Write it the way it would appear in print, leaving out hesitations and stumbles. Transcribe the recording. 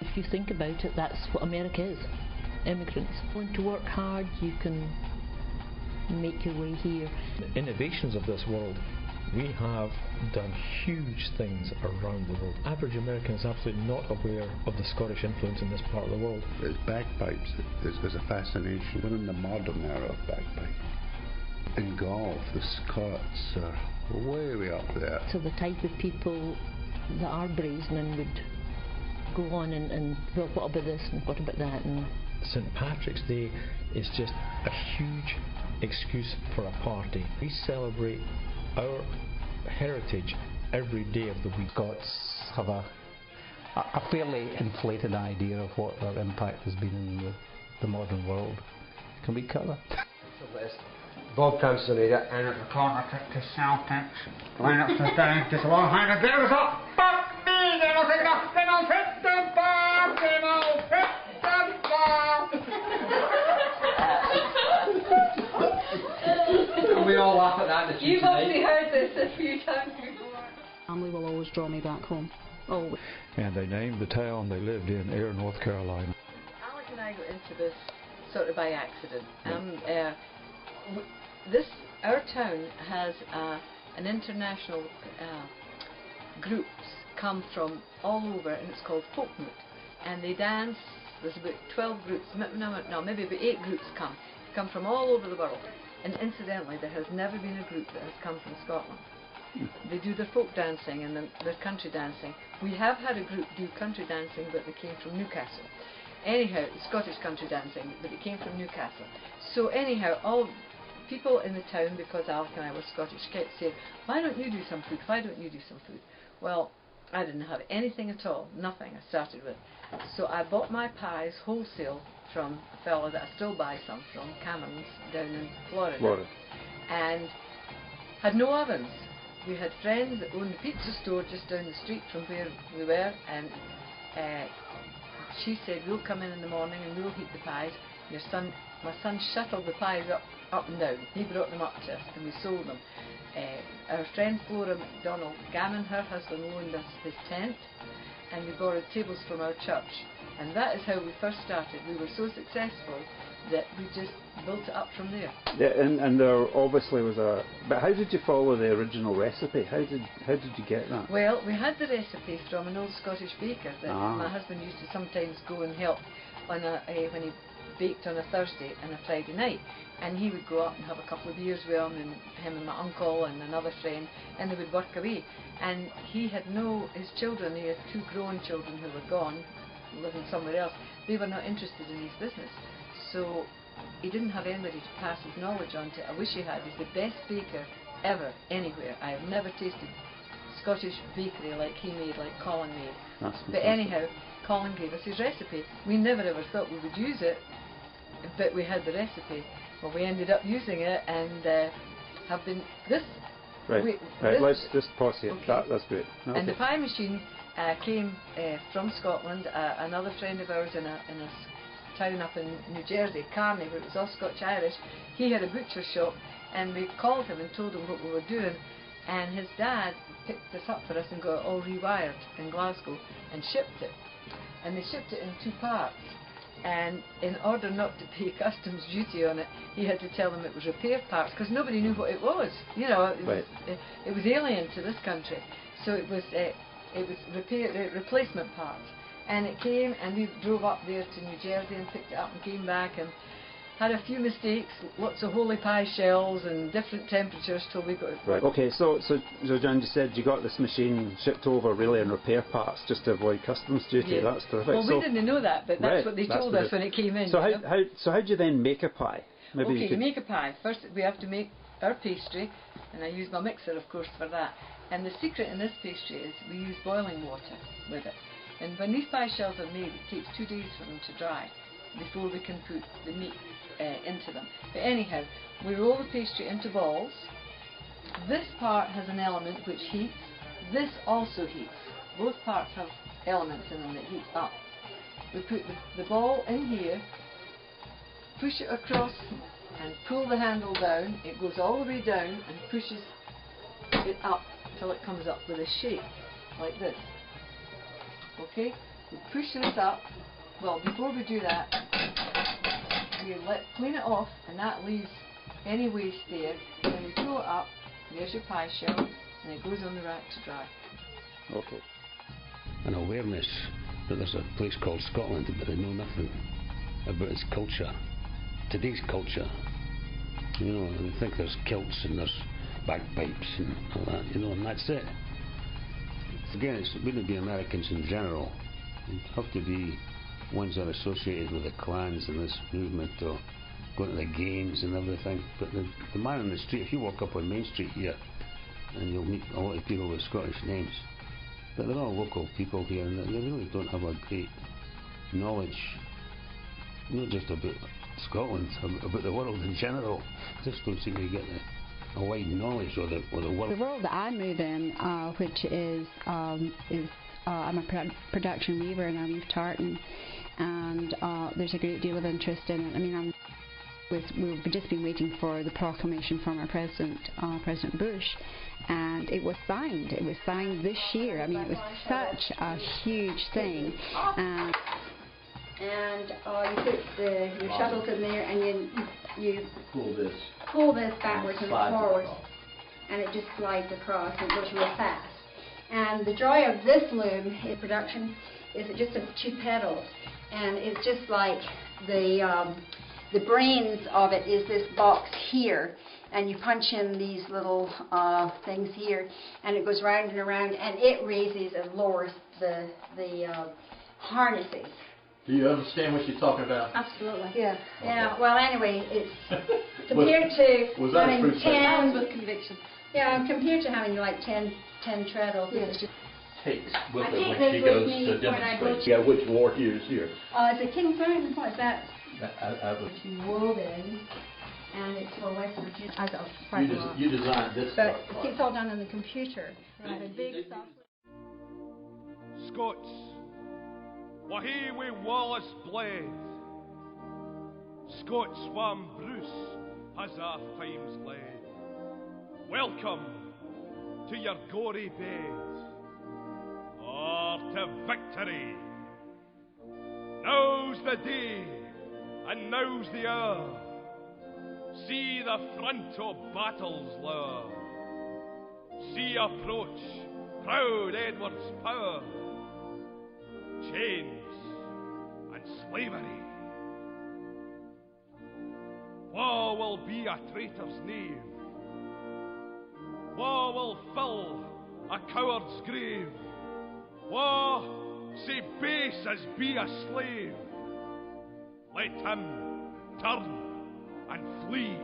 If you think about it, that's what America is. Immigrants. Want to work hard, you can make your way here. The innovations of this world, we have done huge things around the world. Average American is absolutely not aware of the Scottish influence in this part of the world. It's bagpipes. There's a fascination. We're in the modern era of bagpipes. In golf, the Scots are way up there. So the type of people that are brazen and would go on and well, what about this and what about that? And St Patrick's Day is just a huge excuse for a party. We celebrate our heritage every day of the week. Scots have a fairly inflated idea of what their impact has been in the modern world. Can we cut that? Bob Thompson here, and at the corner to Celtics. Line up to down, just a long hand, and there was up! Fuck me! They don't take enough! They don't hit the bar! They don't hit the bar! And we all laugh at that in the street. You've obviously heard this a few times before. Family will always draw me back home. Always. And they named the town they lived in Ayr, North Carolina. Alex and I got into this sort of by accident. Our town has an international groups come from all over, and it's called Folkmoot, and they dance. There's about 12 groups, no, maybe about 8 groups come from all over the world. And incidentally, there has never been a group that has come from Scotland. They do their folk dancing and their country dancing. We have had a group do country dancing, but they came from Newcastle. Anyhow, Scottish country dancing, but it came from Newcastle. So anyhow, all people in the town, because Alec and I were Scottish, kept saying, why don't you do some food? Why don't you do some food? Well, I didn't have anything at all, nothing I started with. So I bought my pies wholesale from a fella that I still buy some from, Cameron's, down in Florida. And had no ovens. We had friends that owned a pizza store just down the street from where we were, and she said, we'll come in the morning and we'll heat the pies. My son shuttled the pies up and down. He brought them up to us and we sold them. Our friend Flora MacDonald Gammon, her husband, loaned us his tent, and we borrowed tables from our church. And that is how we first started. We were so successful that we just built it up from there. Yeah, and there obviously was a... But how did you follow the original recipe? How did you get that? Well, we had the recipe from an old Scottish baker that my husband used to sometimes go and help on when he baked on a Thursday and a Friday night. And he would go up and have a couple of beers with him and my uncle and another friend, and they would work away. And he had his children, he had 2 grown children who were gone, living somewhere else. They were not interested in his business. So he didn't have anybody to pass his knowledge on to. I wish he had. He's the best baker ever, anywhere. I have never tasted Scottish bakery like he made, like Colin made. But anyhow, Colin gave us his recipe. We never ever thought we would use it, but we had the recipe. Well, we ended up using it and have been this. Right. Let's just pause here. Okay. That's great. Okay. And the pie machine came from Scotland. Another friend of ours in a town up in New Jersey, Carney, where it was all Scotch-Irish, he had a butcher shop, and we called him and told him what we were doing, and his dad picked this up for us and got it all rewired in Glasgow and shipped it. And they shipped it in 2 parts, and in order not to pay customs duty on it, he had to tell them it was repair parts, because nobody knew what it was. You know, it was alien to this country, so it was replacement parts. And it came, and we drove up there to New Jersey and picked it up and came back and had a few mistakes, lots of holy pie shells and different temperatures till we got it. Right. Okay, so John, you said you got this machine shipped over really in repair parts just to avoid customs duty. Yeah. That's terrific. Well, we didn't know that, but that's what they told us when it came in. So how do you then make a pie? Maybe to make a pie, first we have to make our pastry, and I use my mixer, of course, for that. And the secret in this pastry is we use boiling water with it. And when these pie shells are made, it takes 2 days for them to dry before we can put the meat into them. But anyhow, we roll the pastry into balls. This part has an element which heats. This also heats. Both parts have elements in them that heat up. We put the ball in here, push it across and pull the handle down. It goes all the way down and pushes it up till it comes up with a shape like this. Okay, We push this up. Well, before we do that, we clean it off, and that leaves any waste there. Then we pull it up, and there's your pie shell, and it goes on the rack to dry. Okay. An awareness that there's a place called Scotland, but they know nothing about its culture, today's culture. You know, they think there's kilts and there's bagpipes and all that, you know, and that's it. Again, it wouldn't be Americans in general. It'd have to be ones that are associated with the clans and this movement, or going to the games and everything. But the man on the street, if you walk up on Main Street here, and you'll meet a lot of people with Scottish names, but they're all local people here, and they really don't have a great knowledge, not just about Scotland, about the world in general. Just don't seem to get a wide knowledge of the world. The world that I move in, which is I'm a production weaver and I weave tartan, and there's a great deal of interest in it. I mean, we've just been waiting for the proclamation from our President Bush, and it was signed. It was signed this year. I mean, it was such a huge thing. And you put your shuttles in there, and you pull this backwards and forwards, and it just slides across, and it goes real fast. And the joy of this loom in production is it just has 2 pedals, and it's just like the brains of it is this box here, and you punch in these little things here, and it goes round and around, and it raises and lowers the harnesses. Do you understand what she's talking about? Absolutely. Yeah. Okay. Yeah. Well, anyway, it's compared to was that having a true statement? 10 with conviction. Yeah, compared to having like 10 treadles. Yeah. It's just Takes with I her take when this she with goes me to when I go demonstrate. to- Yeah, which war is here? is it King Fountain? What is that? I was, It's woven, and it's for West Virginia. I got quite a lot. you designed this But part. it's all done on the computer. Right, a big software. Scots, whae wi Wallace bled. Scots wham Bruce has our times led. Welcome to your gory bed, or to victory. Now's the day, and now's the hour. See the front of battle's lower. See approach proud Edward's power. Chains and slavery. Wha will be a traitor's knave? Wha will fill a coward's grave? Wha sae base as be a slave? Let him turn and flee.